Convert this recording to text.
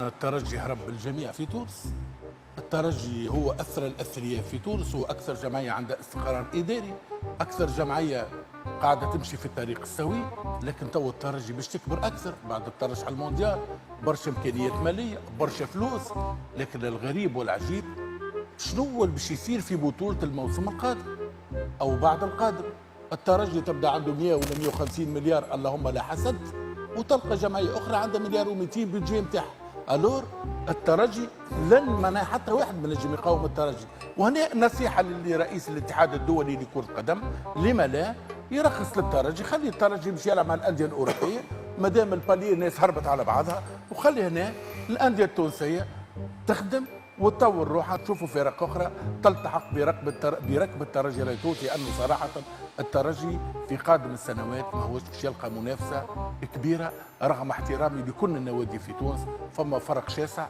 الترجي هرب الجميع في تونس. الترجي هو أثرى الأثرياء في تونس، هو أكثر جمعية عندها استقرار إداري، أكثر جمعية قاعدة تمشي في الطريق السوي. لكن تو الترجي باش تكبر أكثر بعد الترشح على المونديال، برشا إمكانيات مالية، برشا فلوس. لكن الغريب والعجيب شنو هو اللي باش يصير في بطولة الموسم القادم أو بعد القادم؟ الترجي تبدا عنده 100 ولا 150 مليار اللهم لا حسد، وتلقى جمعيه اخرى عندها مليار و200 بيدجي نتاعها. الور الترجي لن منا حتى واحد ما نجم يقاوم الترجي. وهنا نصيحه لرئيس الاتحاد الدولي لكره القدم، لما لا يرخص للترجي، خلي الترجي باش يلعب مع الانديه الاوروبيه ما دام الباليه الناس هربت على بعضها، وخلي هنا الانديه التونسيه تخدم وتطور روحها، تشوفوا فرق اخرى تلتحق بركب الترجي التونسي. لانه صراحه الترجي في قادم السنوات ما هوش باش يلقى منافسه كبيره، رغم احترامي لكل النوادي في تونس، فما فرق شاسع